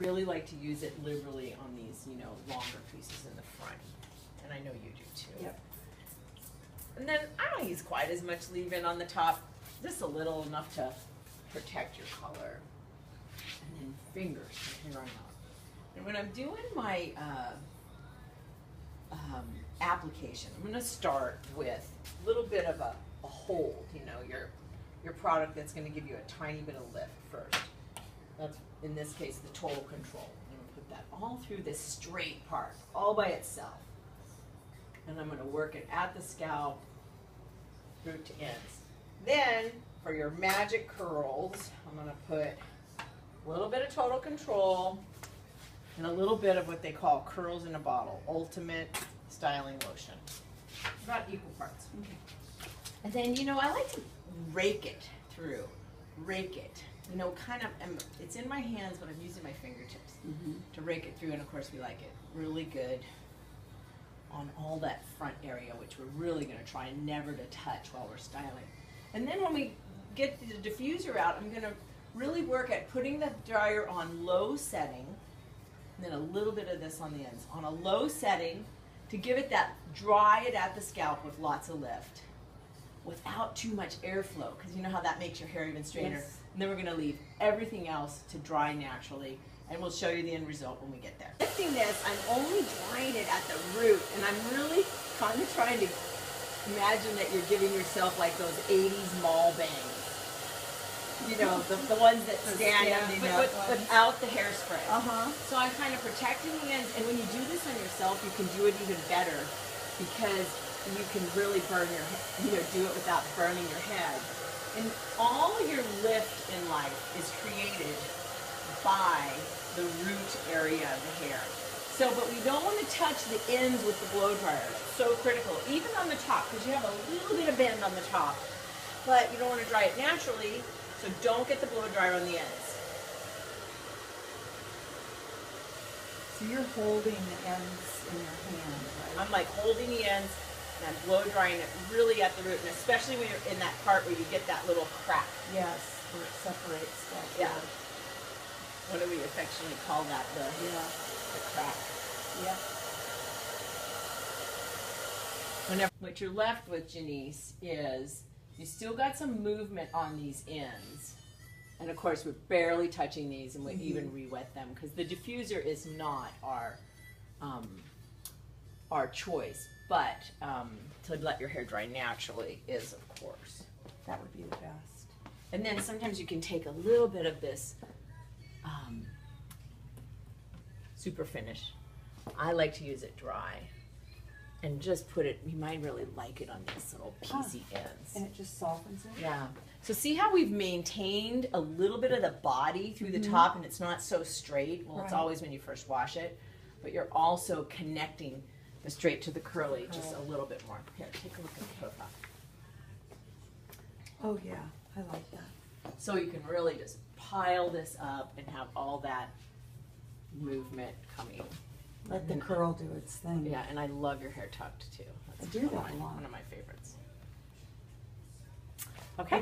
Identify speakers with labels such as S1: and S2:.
S1: Really like to use it liberally on these, you know, longer pieces in the front. And I know you do too.
S2: Yep.
S1: And then I don't use quite as much leave-in on the top, just a little, enough to protect your color. And then fingers from here on out. And when I'm doing my application, I'm going to start with a little bit of a hold, you know, your product that's going to give you a tiny bit of lift first. That's, in this case, the total control. I'm going to put that all through this straight part, all by itself. And I'm going to work it at the scalp, root to ends. Then, for your magic curls, I'm going to put a little bit of total control and a little bit of what they call curls in a bottle, ultimate styling lotion. About equal parts.
S2: Okay.
S1: And then, you know, I like to rake it through. Rake it. You know, kind of, it's in my hands, but I'm using my fingertips to rake it through. And of course, we like it really good on all that front area, which we're really going to try never to touch while we're styling. And then when we get the diffuser out, I'm going to really work at putting the dryer on low setting, and then a little bit of this on the ends. On a low setting to give it that, dry it at the scalp with lots of lift without too much airflow, because you know how that makes your hair even straighter.
S2: Yes.
S1: And then we're going to leave everything else to dry naturally, and we'll show you the end result when we get there. Lifting this, I'm only drying it at the root, and I'm really kind of trying to imagine that you're giving yourself like those 80s mall bangs. You know, the ones that stand up, but without the hairspray. So I'm kind of protecting the ends, and when you do this on yourself, you can do it even better because you can really burn your, you know, do it without burning your head. And all your lift in life is created by the root area of the hair. So, but we don't want to touch the ends with the blow dryer. It's so critical, even on the top, because you have a little bit of bend on the top, but you don't want to dry it naturally. So don't get the blow dryer on the ends.
S2: So you're holding the ends in your hand, right?
S1: I'm like holding the ends and I'm blow drying it really at the root, and especially when you're in that part where you get that little crack.
S2: Yes, where it separates that.
S1: Yeah. What do we affectionately call that? The crack.
S2: Yeah.
S1: Whenever, what you're left with, Janice, is you still got some movement on these ends. And of course, we're barely touching these, and we even re-wet them because the diffuser is not our choice. But to let your hair dry naturally is, of course.
S2: That would be the best.
S1: And then sometimes you can take a little bit of this super finish. I like to use it dry. And just put it, you might really like it on these little piecey ends.
S2: And it just softens it?
S1: Yeah. So see how we've maintained a little bit of the body through the top, and it's not so straight? Well, it's always when you first wash it. But you're also connecting the straight to the curly just a little bit more. Here, take a look at the profile.
S2: Oh yeah, I like that.
S1: So you can really just pile this up and have all that movement coming.
S2: Let the curl do its thing.
S1: Yeah, and I love your hair tucked too. That's
S2: I do that a lot.
S1: one of my favorites. Okay.